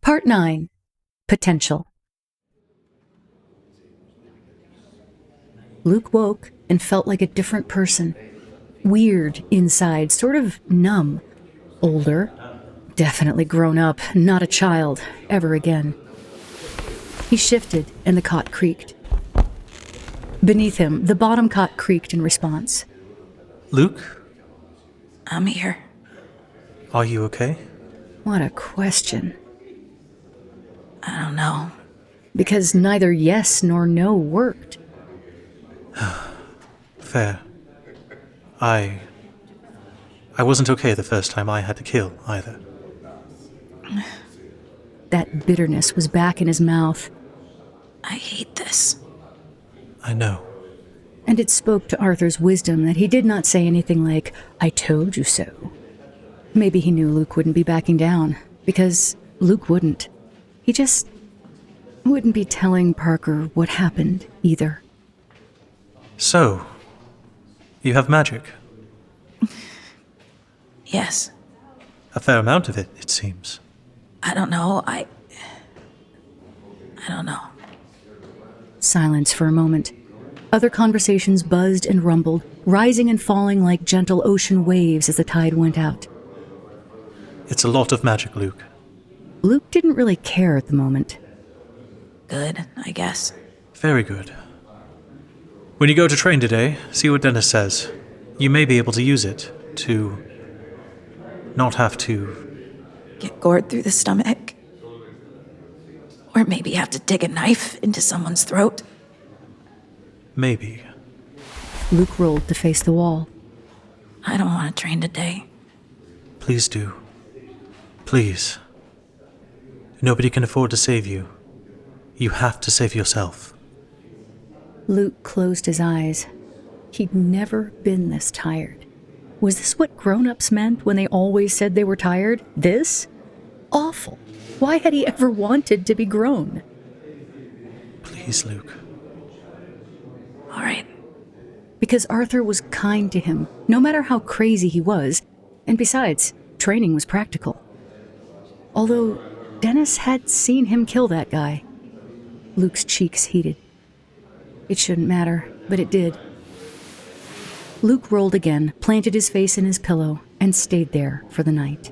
Part 9. Potential. Luke woke and felt like a different person. Weird inside, sort of numb. Older. Definitely grown up, not a child, ever again. He shifted and the cot creaked. Beneath him, the bottom cot creaked in response. Luke? I'm here. Are you okay? What a question. I don't know. Because neither yes nor no worked. Fair. I wasn't okay the first time I had to kill, either. That bitterness was back in his mouth. I hate this. I know. And it spoke to Arthur's wisdom that he did not say anything like, "I told you so." Maybe he knew Luke wouldn't be backing down, because Luke wouldn't. He just wouldn't be telling Parker what happened, either. So, you have magic? Yes. A fair amount of it, it seems. I don't know. I don't know. Silence for a moment. Other conversations buzzed and rumbled, rising and falling like gentle ocean waves as the tide went out. It's a lot of magic, Luke. Luke didn't really care at the moment. Good, I guess. Very good. When you go to train today, see what Dennis says. You may be able to use it to not have to... Get gored through the stomach. Or maybe have to dig a knife into someone's throat. Maybe. Luke rolled to face the wall. I don't want to train today. Please do. Please. Nobody can afford to save you. You have to save yourself. Luke closed his eyes. He'd never been this tired. Was this what grown-ups meant when they always said they were tired? This? Awful. Why had he ever wanted to be grown? Please, Luke. All right. Because Arthur was kind to him, no matter how crazy he was, and besides, training was practical. Although Dennis had seen him kill that guy. Luke's cheeks heated. It shouldn't matter, but it did. Luke rolled again, planted his face in his pillow, and stayed there for the night.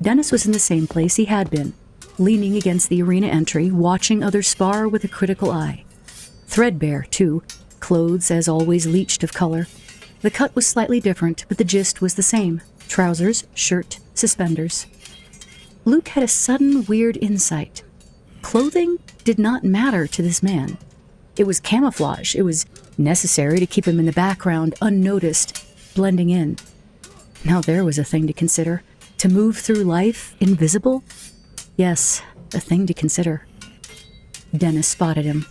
Dennis was in the same place he had been, leaning against the arena entry, watching others spar with a critical eye. Threadbare, too, clothes as always leached of color. The cut was slightly different, but the gist was the same. Trousers, shirt, suspenders. Luke had a sudden weird insight. Clothing did not matter to this man. It was camouflage. It was necessary to keep him in the background, unnoticed, blending in. Now there was a thing to consider. To move through life invisible? Yes, a thing to consider. Dennis spotted him.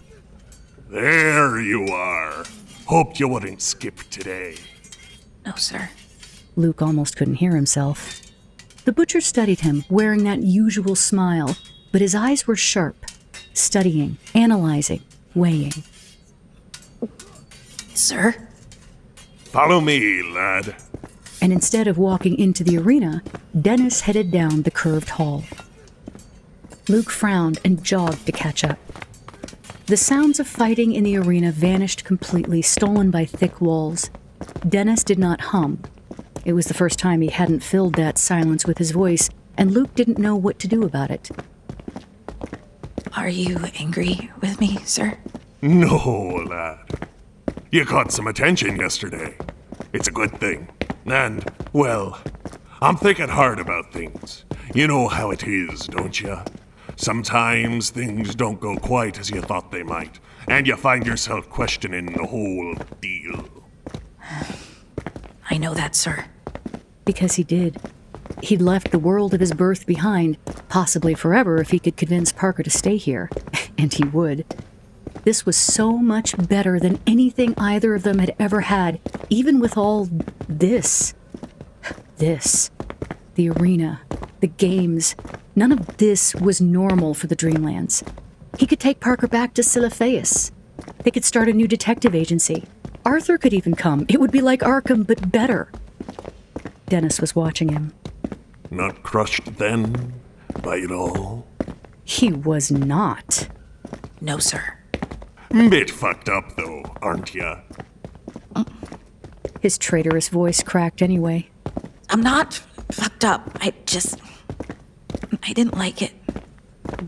There you are. Hoped you wouldn't skip today. No, sir. Luke almost couldn't hear himself. The butcher studied him, wearing that usual smile, but his eyes were sharp, studying, analyzing, weighing. Sir? Follow me, lad. And instead of walking into the arena, Dennis headed down the curved hall. Luke frowned and jogged to catch up. The sounds of fighting in the arena vanished completely, stolen by thick walls. Dennis did not hum. It was the first time he hadn't filled that silence with his voice, and Luke didn't know what to do about it. Are you angry with me, sir? No, lad. You caught some attention yesterday. It's a good thing. And, well, I'm thinking hard about things. You know how it is, don't you? Sometimes things don't go quite as you thought they might, and you find yourself questioning the whole deal. I know that, sir. Because he did. He'd left the world of his birth behind, possibly forever if he could convince Parker to stay here. And he would. This was so much better than anything either of them had ever had, even with all this. This. The arena. The games. None of this was normal for the Dreamlands. He could take Parker back to Siliphaeus. They could start a new detective agency. Arthur could even come. It would be like Arkham, but better. Dennis was watching him. Not crushed then by it all? He was not. No, sir. Bit fucked up, though, aren't ya? His traitorous voice cracked anyway. I'm not fucked up. I didn't like it.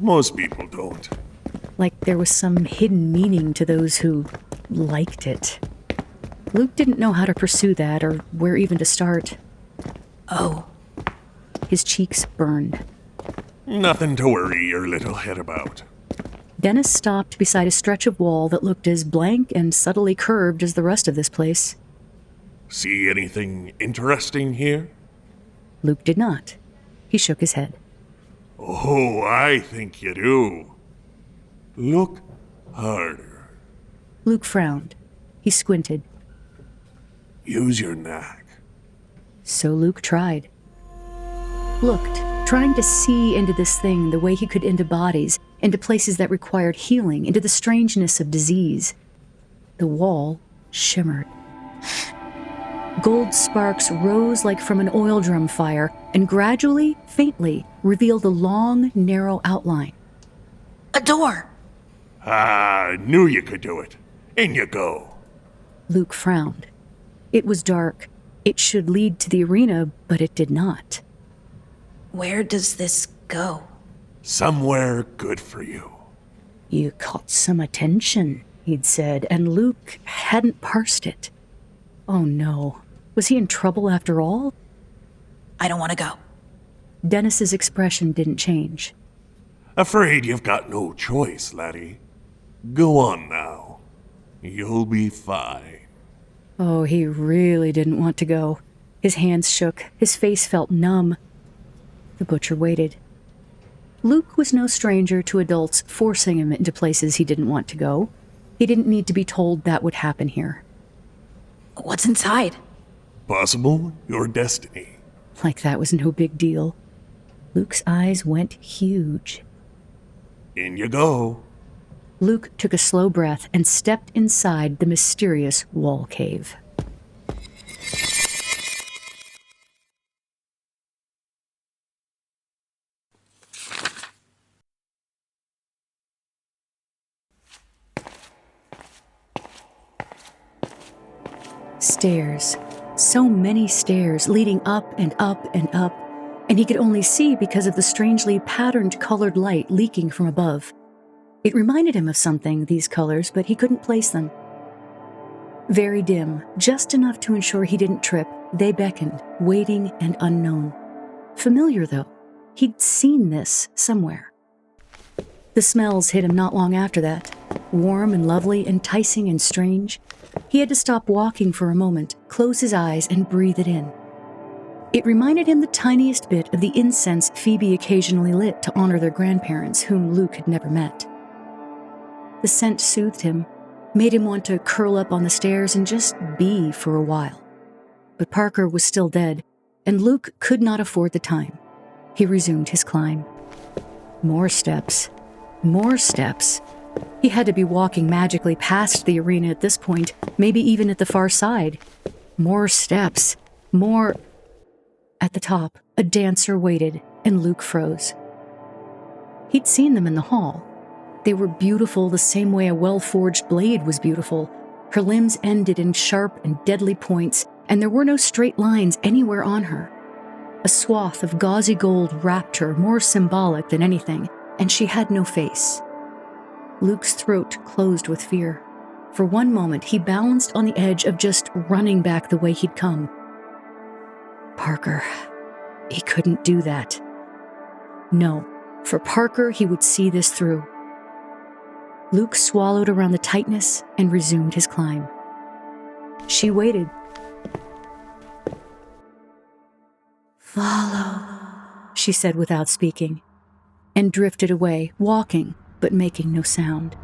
Most people don't. Like there was some hidden meaning to those who liked it. Luke didn't know how to pursue that or where even to start. Oh. His cheeks burned. Nothing to worry your little head about. Dennis stopped beside a stretch of wall that looked as blank and subtly curved as the rest of this place. See anything interesting here? Luke did not. He shook his head. Oh, I think you do. Look harder. Luke frowned. He squinted. Use your knack. So Luke tried. Looked, trying to see into this thing the way he could into bodies, into places that required healing, into the strangeness of disease. The wall shimmered. Gold sparks rose like from an oil drum fire and gradually, faintly, revealed a long, narrow outline. A door! Ah, knew you could do it. In you go. Luke frowned. It was dark. It should lead to the arena, but it did not. Where does this go? Somewhere good for you. You caught some attention, he'd said, and Luke hadn't parsed it. Oh no. Was he in trouble after all? I don't want to go. Dennis's expression didn't change. Afraid you've got no choice, laddie. Go on now. You'll be fine. Oh, he really didn't want to go. His hands shook. His face felt numb. The butcher waited. Luke was no stranger to adults forcing him into places he didn't want to go. He didn't need to be told that would happen here. What's inside? Possible your destiny. Like that was no big deal. Luke's eyes went huge. In you go. Luke took a slow breath and stepped inside the mysterious wall cave. Stairs. So many stairs leading up and up and up, and he could only see because of the strangely patterned colored light leaking from above. It reminded him of something, these colors, but he couldn't place them. Very dim, just enough to ensure he didn't trip, they beckoned, waiting and unknown. Familiar, though. He'd seen this somewhere. The smells hit him not long after that. Warm and lovely, enticing and strange. He had to stop walking for a moment, close his eyes, and breathe it in. It reminded him the tiniest bit of the incense Phoebe occasionally lit to honor their grandparents, whom Luke had never met. The scent soothed him, made him want to curl up on the stairs and just be for a while. But Parker was still dead, and Luke could not afford the time. He resumed his climb. More steps. More steps. He had to be walking magically past the arena at this point, maybe even at the far side. More steps. More... At the top, a dancer waited, and Luke froze. He'd seen them in the hall. They were beautiful the same way a well-forged blade was beautiful. Her limbs ended in sharp and deadly points, and there were no straight lines anywhere on her. A swath of gauzy gold wrapped her, more symbolic than anything, and she had no face. Luke's throat closed with fear. For one moment, he balanced on the edge of just running back the way he'd come. Parker. He couldn't do that. No, for Parker, he would see this through. Luke swallowed around the tightness and resumed his climb. She waited. "Follow," she said without speaking, and drifted away, walking, but making no sound.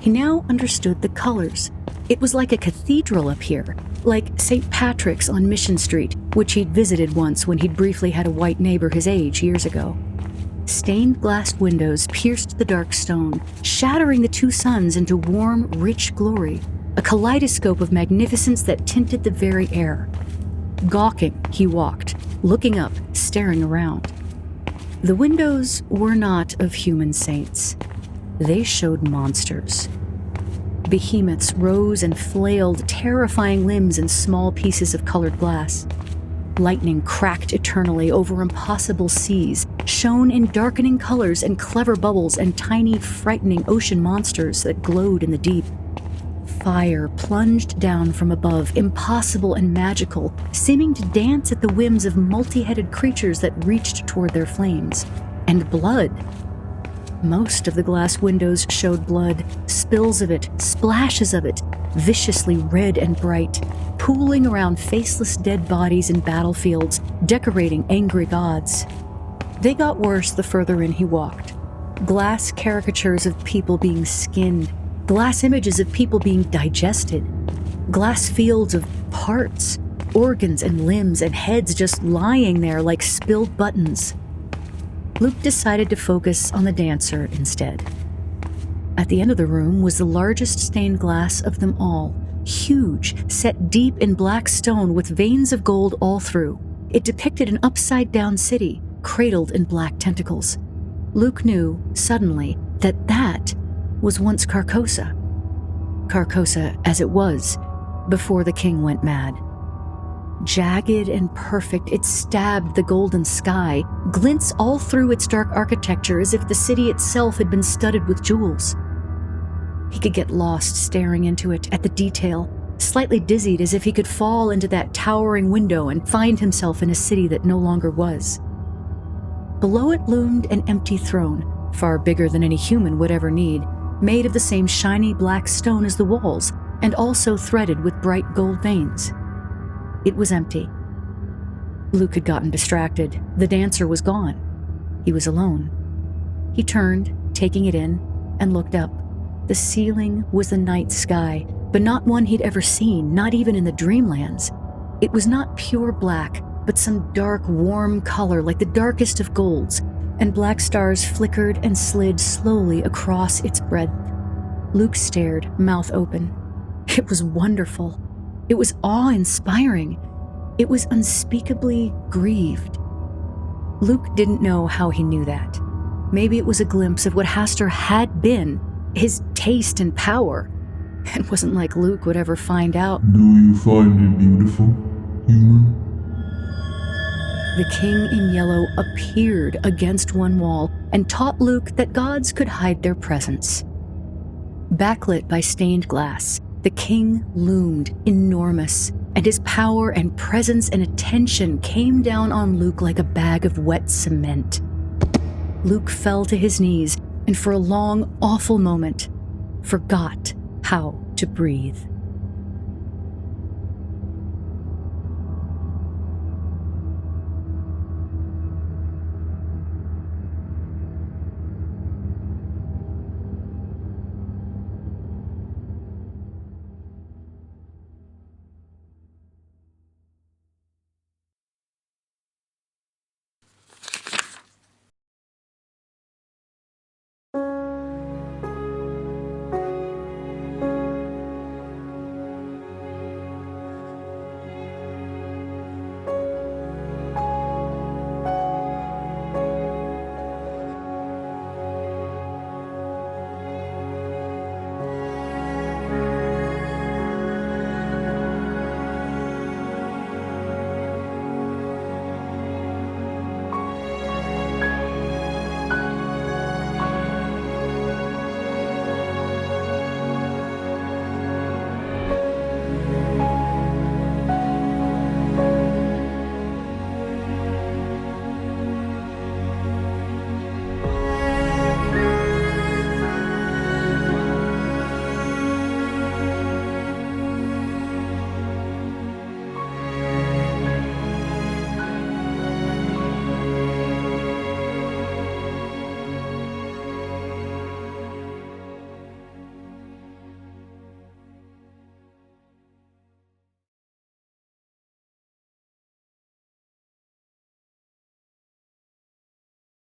He now understood the colors. It was like a cathedral up here, like St. Patrick's on Mission Street, which he'd visited once when he'd briefly had a white neighbor his age years ago. Stained glass windows pierced the dark stone, shattering the two suns into warm, rich glory, a kaleidoscope of magnificence that tinted the very air. Gawking, he walked, looking up, staring around. The windows were not of human saints. They showed monsters. Behemoths rose and flailed terrifying limbs and small pieces of colored glass. Lightning cracked eternally over impossible seas, shone in darkening colors and clever bubbles and tiny, frightening ocean monsters that glowed in the deep. Fire plunged down from above, impossible and magical, seeming to dance at the whims of multi-headed creatures that reached toward their flames. And blood. Most of the glass windows showed blood, spills of it, splashes of it, viciously red and bright, pooling around faceless dead bodies in battlefields, decorating angry gods. They got worse the further in he walked. Glass caricatures of people being skinned, glass images of people being digested, glass fields of parts, organs and limbs and heads just lying there like spilled buttons. Luke decided to focus on the dancer instead. At the end of the room was the largest stained glass of them all, huge, set deep in black stone with veins of gold all through. It depicted an upside-down city, cradled in black tentacles. Luke knew, suddenly, that was once Carcosa. Carcosa as it was, before the king went mad. Jagged and perfect, it stabbed the golden sky, glints all through its dark architecture as if the city itself had been studded with jewels. He could get lost staring into it at the detail, slightly dizzied as if he could fall into that towering window and find himself in a city that no longer was. Below it loomed an empty throne, far bigger than any human would ever need, made of the same shiny black stone as the walls, and also threaded with bright gold veins. It was empty. Luke had gotten distracted. The dancer was gone. He was alone. He turned, taking it in, and looked up. The ceiling was the night sky, but not one he'd ever seen, not even in the dreamlands. It was not pure black, but some dark, warm color like the darkest of golds, and black stars flickered and slid slowly across its breadth. Luke stared, mouth open. It was wonderful. It was awe-inspiring. It was unspeakably grieved. Luke didn't know how he knew that. Maybe it was a glimpse of what Hastur had been, his taste and power. It wasn't like Luke would ever find out. Do you find it beautiful, human? The king in yellow appeared against one wall and taught Luke that gods could hide their presence. Backlit by stained glass, the king loomed enormous, and his power and presence and attention came down on Luke like a bag of wet cement. Luke fell to his knees and for a long, awful moment, forgot how to breathe.